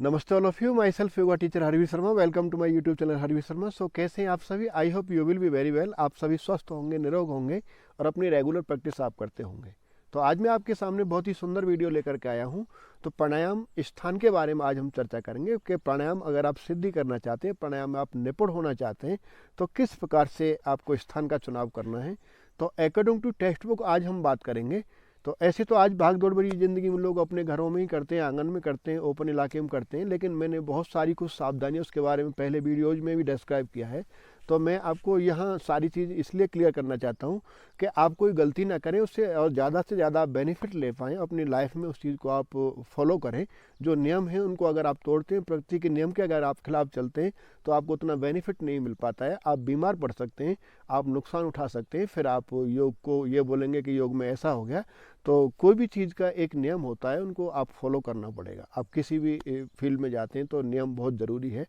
नमस्ते all of you, my self yoga teacher Harveer Sharma. Welcome to my YouTube channel Harveer Sharma. So कैसे हैं आप सभी? I hope you will be very well. आप सभी स्वस्थ होंगे, निरोग होंगे और अपनी रेगुलर प्रैक्टिस आप करते होंगे। तो आज मैं आपके सामने बहुत ही सुंदर वीडियो लेकर के आया हूं। तो प्राणायाम स्थान के बारे में आज हम चर्चा करेंगे कि प्राणायाम अगर आप सिद्धि करना चाहते हैं, प्राणायाम में आप निपुण होना चाहते हैं, तो किस प्रकार से आपको स्थान का चुनाव करना है। तो अकॉर्डिंग टू टेक्स्ट बुक आज हम बात करेंगे। तो ऐसे तो आज भाग दौड़ भरी ज़िंदगी में लोग अपने घरों में ही करते हैं, आंगन में करते हैं, ओपन इलाके में करते हैं, लेकिन मैंने बहुत सारी कुछ सावधानियां उसके बारे में पहले वीडियोज़ में भी डिस्क्राइब किया है। तो मैं आपको यहाँ सारी चीज़ इसलिए क्लियर करना चाहता हूँ कि आप कोई गलती ना करें उससे, और ज़्यादा से ज़्यादा बेनिफिट ले पाएँ अपनी लाइफ में। उस चीज़ को आप फॉलो करें। जो नियम हैं उनको अगर आप तोड़ते हैं, प्रकृति के नियम के अगर आप खिलाफ चलते हैं, तो आपको उतना बेनिफिट नहीं मिल पाता है। आप बीमार पड़ सकते हैं, आप नुकसान उठा सकते हैं। फिर आप योग को ये बोलेंगे कि योग में ऐसा हो गया। तो कोई भी चीज़ का एक नियम होता है, उनको आप फॉलो करना पड़ेगा। आप किसी भी फील्ड में जाते हैं तो नियम बहुत ज़रूरी है।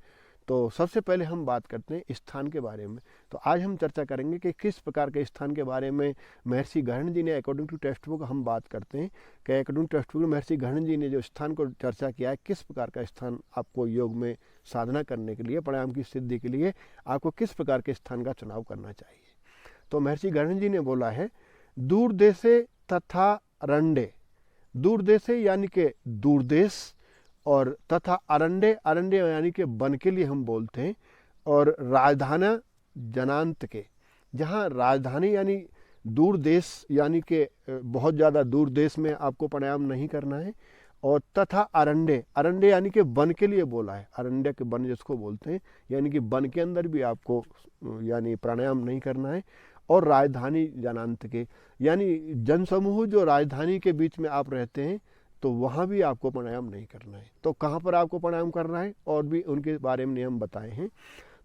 तो सबसे पहले हम बात करते हैं स्थान के बारे में। तो आज हम चर्चा करेंगे कि किस प्रकार के स्थान के बारे में महर्षि गहन जी ने, अकॉर्डिंग टू टेक्स्ट बुक हम बात करते हैं कि अकॉर्डिंग टू टेक्स्ट बुक महर्षि गहन जी ने जो स्थान को चर्चा किया है, किस प्रकार का स्थान आपको योग में साधना करने के लिए, प्राणायाम की सिद्धि के लिए आपको किस प्रकार के स्थान का चुनाव करना चाहिए। तो महर्षि गहन जी ने बोला है, दूर देशे तथा अरण्डे। दूर देशे यानी कि दूर देश, और तथा अरण्डे, अरण्डे यानी कि वन के लिए हम बोलते हैं, और राजधाना जनांत के, जहाँ राजधानी यानी दूर देश यानी कि बहुत ज़्यादा दूर देश में आपको प्राणायाम नहीं करना है। और तथा अरण्डे, अरण्डे यानी कि वन के लिए बोला है, अरण्य के वन जिसको बोलते हैं, यानी कि वन के अंदर भी आपको यानी प्राणायाम नहीं करना है। और राजधानी जनांत के, यानी जनसमूह जो राजधानी के बीच में आप रहते हैं, तो वहाँ भी आपको प्राणायाम नहीं करना है। तो कहाँ पर आपको प्राणायाम करना है और भी उनके बारे में नियम बताए हैं।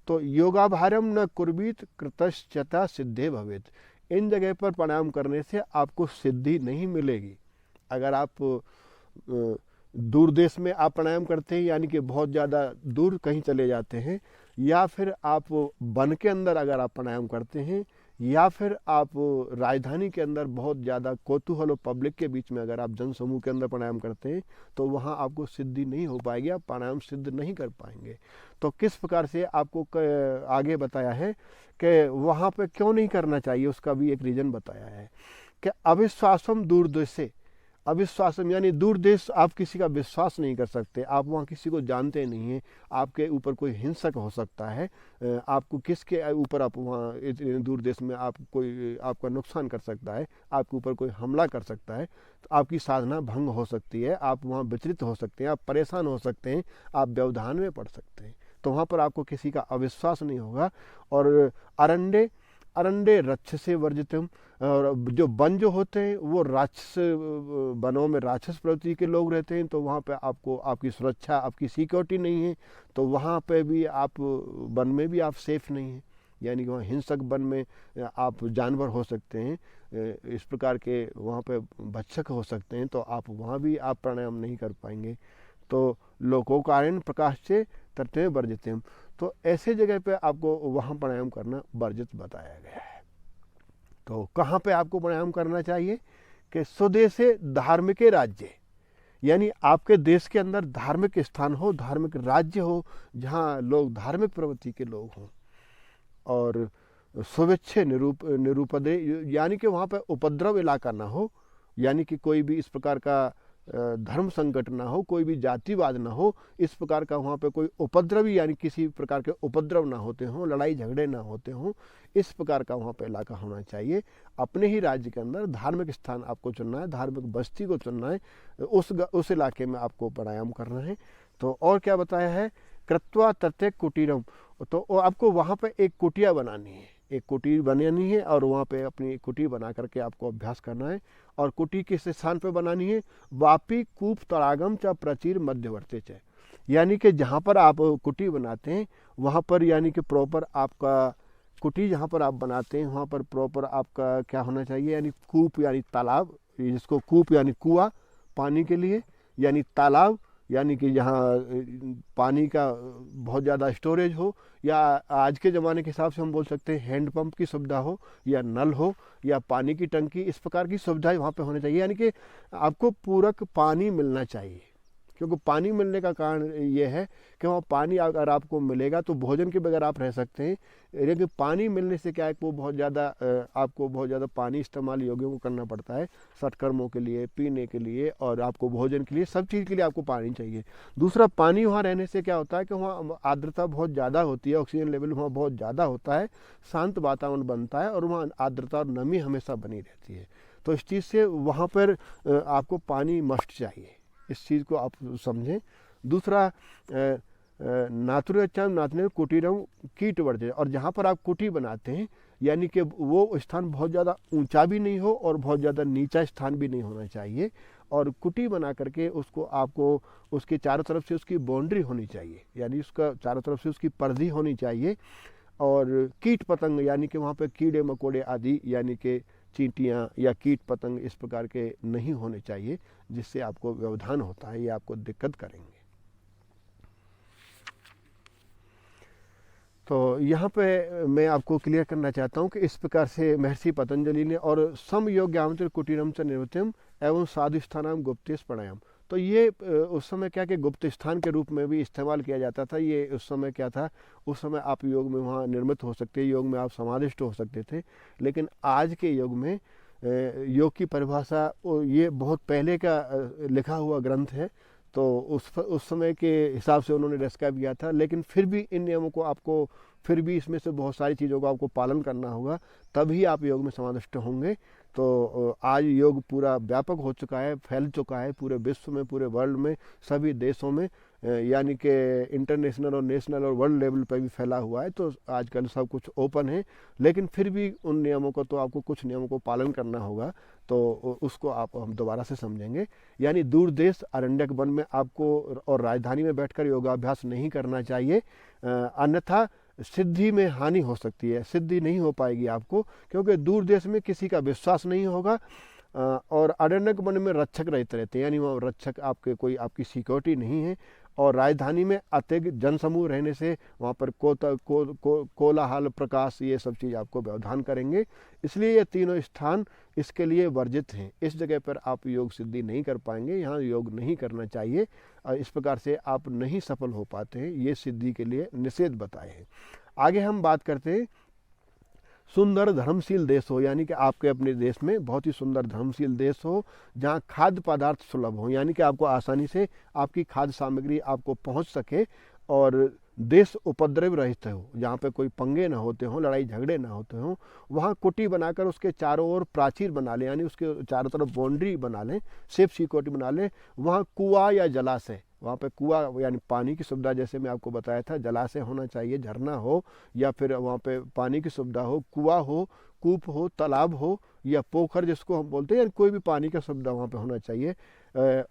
तो योगाभारम न कुर्वीत कृतश्चता सिद्धे भवेत। इन जगह पर प्राणायाम करने से आपको सिद्धि नहीं मिलेगी। अगर आप दूर देश में आप प्राणायाम करते हैं, यानी कि बहुत ज़्यादा दूर कहीं चले जाते हैं, या फिर आप वन के अंदर अगर आप प्राणायाम करते हैं, या फिर आप राजधानी के अंदर बहुत ज़्यादा कोतूहल और पब्लिक के बीच में अगर आप जनसमूह के अंदर प्राणायाम करते हैं, तो वहाँ आपको सिद्धि नहीं हो पाएगी, आप प्राणायाम सिद्ध नहीं कर पाएंगे। तो किस प्रकार से आपको आगे बताया है कि वहाँ पे क्यों नहीं करना चाहिए, उसका भी एक रीज़न बताया है कि अविश्वासम दूर देशे। अविश्वासम यानी दूर देश, आप किसी का विश्वास नहीं कर सकते, आप वहाँ किसी को जानते नहीं हैं, आपके ऊपर कोई हिंसक हो सकता है, आपको किसके ऊपर आप वहाँ दूर देश में आप कोई आपका नुकसान कर सकता है, आपके ऊपर कोई हमला कर सकता है, तो आपकी साधना भंग हो सकती है, आप वहाँ विचलित हो सकते हैं, आप परेशान हो सकते हैं, आप व्यवधान में पड़ सकते हैं। तो वहाँ पर आपको किसी का अविश्वास नहीं होगा। और अरण्डे, अरण्डे रक्षसे वर्जितम, और जो वन जो होते हैं वो राक्षस, वनों में राक्षस प्रवृत्ति के लोग रहते हैं, तो वहाँ पे आपको आपकी सुरक्षा, आपकी सिक्योरिटी नहीं है। तो वहाँ पे भी आप वन में भी आप सेफ नहीं हैं, यानी कि वहाँ हिंसक वन में आप जानवर हो सकते हैं, इस प्रकार के वहाँ पे भक्षक हो सकते हैं, तो आप वहाँ भी आप प्राणायाम नहीं कर पाएंगे। तो लोकोकारण प्रकाश से तत्व वर्जित। तो ऐसे जगह पे आपको वहाँ प्राणायाम करना वर्जित बताया गया है। तो कहाँ पे आपको प्राणायाम करना चाहिए कि स्वदेशे धार्मिक राज्य, यानी आपके देश के अंदर धार्मिक स्थान हो, धार्मिक राज्य हो, जहाँ लोग धार्मिक प्रवृत्ति के लोग हों। और स्वेच्छे निरूपदे, यानी कि वहाँ पे उपद्रव इलाका ना हो, यानी कि कोई भी इस प्रकार का धर्म संकट ना हो, कोई भी जातिवाद ना हो, इस प्रकार का वहाँ पे कोई उपद्रवी, यानी किसी प्रकार के उपद्रव ना होते हों, लड़ाई झगड़े ना होते हों, इस प्रकार का वहाँ पे इलाका होना चाहिए। अपने ही राज्य के अंदर धार्मिक स्थान आपको चुनना है, धार्मिक बस्ती को चुनना है, उस इलाके में आपको प्राणायाम करना है। तो और क्या बताया है, कृत्वा तथे कुटीरम। तो आपको वहाँ पे एक कुटिया बनानी है, एक कुटीर बनानी है, और वहाँ पे अपनी कुटीर बना करके आपको अभ्यास करना है। और कुटी किस स्थान पे बनानी है, वापी कूप तड़ागम च प्रचीर मध्यवर्ती च, यानी कि जहाँ पर आप कुटी बनाते हैं वहाँ पर, यानी कि प्रॉपर आपका कुटी जहाँ पर आप बनाते हैं वहाँ पर प्रॉपर आपका क्या होना चाहिए, यानी कूप यानी तालाब, जिसको कूप यानी कुआं पानी के लिए, यानी तालाब यानी कि जहाँ पानी का बहुत ज़्यादा स्टोरेज हो, या आज के ज़माने के हिसाब से हम बोल सकते हैं हैंडपम्प की सुविधा हो, या नल हो, या पानी की टंकी, इस प्रकार की सुविधाएं वहाँ पे होनी चाहिए। यानी कि आपको पूरक पानी मिलना चाहिए, क्योंकि पानी मिलने का कारण ये है कि वहाँ पानी अगर आपको मिलेगा तो भोजन के बगैर आप रह सकते हैं, लेकिन पानी मिलने से क्या है कि वो बहुत ज़्यादा आपको बहुत ज़्यादा पानी इस्तेमाल योग्यों को करना पड़ता है, सत्कर्मों के लिए, पीने के लिए और आपको भोजन के लिए, सब चीज़ के लिए आपको पानी चाहिए। दूसरा, पानी वहाँ रहने से क्या होता है कि वहाँ आर्द्रता बहुत ज़्यादा होती है, ऑक्सीजन लेवल वहाँ बहुत ज़्यादा होता है, शांत वातावरण बनता है और वहाँ आर्द्रता और नमी हमेशा बनी रहती है। तो इस चीज़ से वहाँ पर आपको पानी मस्ट चाहिए, इस चीज़ को आप समझें। दूसरा, नातुरच्चाम नातने कुटीरम कीट वर्जय, और जहाँ पर आप कुटी बनाते हैं यानी कि वो स्थान बहुत ज़्यादा ऊंचा भी नहीं हो और बहुत ज़्यादा नीचा स्थान भी नहीं होना चाहिए, और कुटी बना करके उसको आपको उसके चारों तरफ से उसकी बाउंड्री होनी चाहिए, यानी उसका चारों तरफ से उसकी परिधि होनी चाहिए। और कीट पतंग यानी कि वहाँ पे कीड़े मकोड़े आदि यानी कि चींटियाँ या कीट पतंग इस प्रकार के नहीं होने चाहिए, जिससे आपको व्यवधान होता है, ये आपको दिक्कत करेंगे। तो यहाँ पे मैं आपको क्लियर करना चाहता हूँ कि इस प्रकार से महर्षि पतंजलि ने और सम योग्यामतिर कुटीरम च निर्वृतम एवं साधु स्थानाम गुप्तेश प्राणायाम, तो ये उस समय क्या कि गुप्त स्थान के रूप में भी इस्तेमाल किया जाता था। ये उस समय क्या था, उस समय आप योग में वहाँ निर्मित हो सकते, योग में आप समाविष्ट हो सकते थे। लेकिन आज के युग में योग की परिभाषा ये बहुत पहले का लिखा हुआ ग्रंथ है, तो उस समय के हिसाब से उन्होंने डिस्क्राइब किया था। लेकिन फिर भी इन नियमों को आपको, फिर भी इसमें से बहुत सारी चीज़ों को आपको पालन करना होगा, तभी आप योग में समाविष्ट होंगे। तो आज योग पूरा व्यापक हो चुका है, फैल चुका है पूरे विश्व में, पूरे वर्ल्ड में, सभी देशों में, यानी कि इंटरनेशनल और नेशनल और वर्ल्ड लेवल पर भी फैला हुआ है। तो आजकल सब कुछ ओपन है, लेकिन फिर भी उन नियमों को, तो आपको कुछ नियमों को पालन करना होगा। तो उसको आप हम दोबारा से समझेंगे। यानी दूर देश अरण्यक वन में आपको और राजधानी में बैठकर योगाभ्यास नहीं करना चाहिए, अन्यथा सिद्धि में हानि हो सकती है, सिद्धि नहीं हो पाएगी आपको, क्योंकि दूर देश में किसी का विश्वास नहीं होगा और अरण्यक वन में रक्षक रहते रहते हैं, यानी वहाँ रक्षक आपके कोई आपकी सिक्योरिटी नहीं है। और राजधानी में अत्यधिक जनसमूह रहने से वहाँ पर कोलाहल, प्रकाश, ये सब चीज़ आपको व्यवधान करेंगे। इसलिए ये तीनों स्थान इसके लिए वर्जित हैं। इस जगह पर आप योग सिद्धि नहीं कर पाएंगे, यहाँ योग नहीं करना चाहिए, और इस प्रकार से आप नहीं सफल हो पाते हैं, ये सिद्धि के लिए निषेध बताए हैं। आगे हम बात करते हैं सुंदर धर्मशील देश हो, यानी कि आपके अपने देश में बहुत ही सुंदर धर्मशील देश हो, जहाँ खाद्य पदार्थ सुलभ हो, यानी कि आपको आसानी से आपकी खाद्य सामग्री आपको पहुँच सके, और देश उपद्रव रहित हो, जहाँ पे कोई पंगे ना होते हों, लड़ाई झगड़े ना होते हों। वहाँ कुटी बनाकर उसके चारों ओर प्राचीर बना लें, यानी उसके चारों तरफ बाउंड्री बना लें, सेफ सिक्योरिटी बना लें। वहाँ कुआं या जलाशय, वहाँ पे कुआं यानी पानी की सुविधा, जैसे मैं आपको बताया था, जलाशय होना चाहिए, झरना हो, या फिर वहाँ पे पानी की सुविधा हो, कुआं हो, कूप हो, तालाब हो, या पोखर जिसको हम बोलते हैं, यानी कोई भी पानी का सुविधा वहाँ पे होना चाहिए।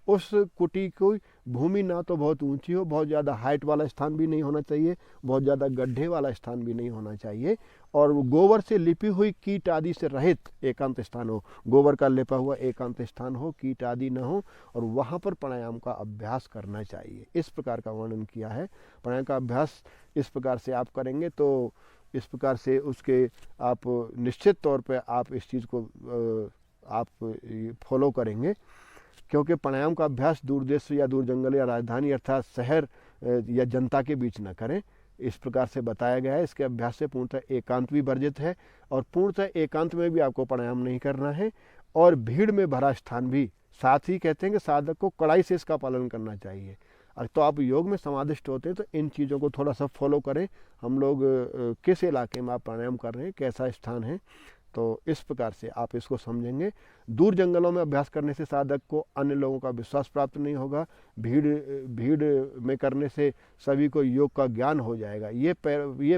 उस कुटी की भूमि ना तो बहुत ऊंची हो, बहुत ज़्यादा हाइट वाला स्थान भी नहीं होना चाहिए, बहुत ज़्यादा गड्ढे वाला स्थान भी नहीं होना चाहिए, और गोबर से लिपी हुई कीट आदि से रहित एकांत स्थान हो, गोबर का लिपा हुआ एकांत स्थान हो, कीट आदि न हो, और वहाँ पर प्राणायाम का अभ्यास करना चाहिए। इस प्रकार का वर्णन किया है। प्राणायाम का अभ्यास इस प्रकार से आप करेंगे तो इस प्रकार से उसके आप निश्चित तौर पे आप इस चीज़ को आप फॉलो करेंगे, क्योंकि प्राणायाम का अभ्यास दूर देश या दूर जंगल या राजधानी अर्थात शहर या जनता के बीच न करें, इस प्रकार से बताया गया है। इसके अभ्यास से पूर्णतः एकांत भी वर्जित है, और पूर्णतः एकांत में भी आपको प्राणायाम नहीं करना है, और भीड़ में भरा स्थान भी। साथ ही कहते हैं कि साधक को कड़ाई से इसका पालन करना चाहिए। तो आप योग में समाविष्ट होते हैं तो इन चीज़ों को थोड़ा सा फॉलो करें। हम लोग किस इलाके में आप प्राणायाम कर रहे हैं, कैसा स्थान है, तो इस प्रकार से आप इसको समझेंगे। दूर जंगलों में अभ्यास करने से साधक को अन्य लोगों का विश्वास प्राप्त नहीं होगा। भीड़ में करने से सभी को योग का ज्ञान हो जाएगा। ये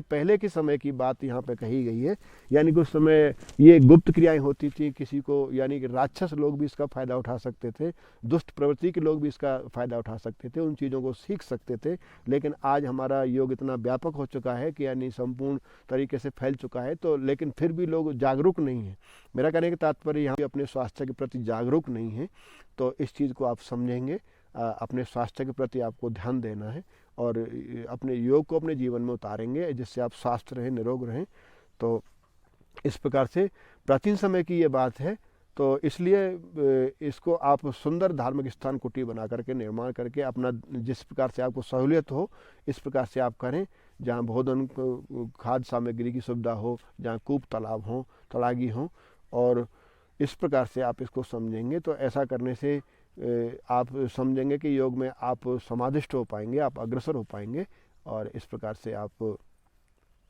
पहले के समय की बात यहाँ पे कही गई है, यानी कि उस समय ये गुप्त क्रियाएं होती थी किसी को, यानी कि राक्षस लोग भी इसका फ़ायदा उठा सकते थे, दुष्ट प्रवृत्ति के लोग भी इसका फ़ायदा उठा सकते थे, उन चीज़ों को सीख सकते थे। लेकिन आज हमारा योग इतना व्यापक हो चुका है कि यानी संपूर्ण तरीके से फैल चुका है, तो लेकिन फिर भी लोग जागरूक नहीं हैं। मेरा कहने का तात्पर्य यहाँ अपने स्वास्थ्य के प्रति जागरूक नहीं है। तो इस चीज़ को आप समझेंगे, अपने स्वास्थ्य के प्रति आपको ध्यान देना है, और अपने योग को अपने जीवन में उतारेंगे, जिससे आप स्वस्थ रहें, निरोग रहें। तो इस प्रकार से प्राचीन समय की ये बात है। तो इसलिए इसको आप सुंदर धार्मिक स्थान कुटी बना करके निर्माण करके अपना जिस प्रकार से आपको सहूलियत हो इस प्रकार से आप करें, जहाँ भोजन खाद्य सामग्री की सुविधा हो, जहाँ कूप तालाब हो, तड़ागी हो, और इस प्रकार से आप इसको समझेंगे तो ऐसा करने से आप समझेंगे कि योग में आप समाधिष्ट हो पाएंगे, आप अग्रसर हो पाएंगे। और इस प्रकार से आप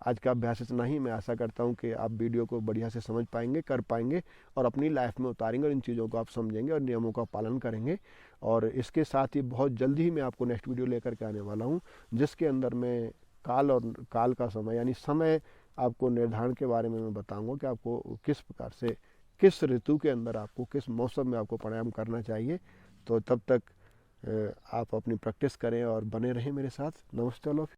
आज का अभ्यास इतना ही। मैं आशा करता हूं कि आप वीडियो को बढ़िया से समझ पाएंगे, कर पाएंगे और अपनी लाइफ में उतारेंगे और इन चीज़ों को आप समझेंगे और नियमों का पालन करेंगे। और इसके साथ ही बहुत जल्दी ही मैं आपको नेक्स्ट वीडियो लेकर के आने वाला हूं, जिसके अंदर मैं काल और काल का समय यानी समय आपको निर्धारण के बारे में मैं बताऊंगा कि आपको किस प्रकार से किस ऋतु के अंदर आपको किस मौसम में आपको प्राणायाम करना चाहिए। तो तब तक आप अपनी प्रैक्टिस करें और बने रहें मेरे साथ। नमस्ते ऑल ऑफ यू।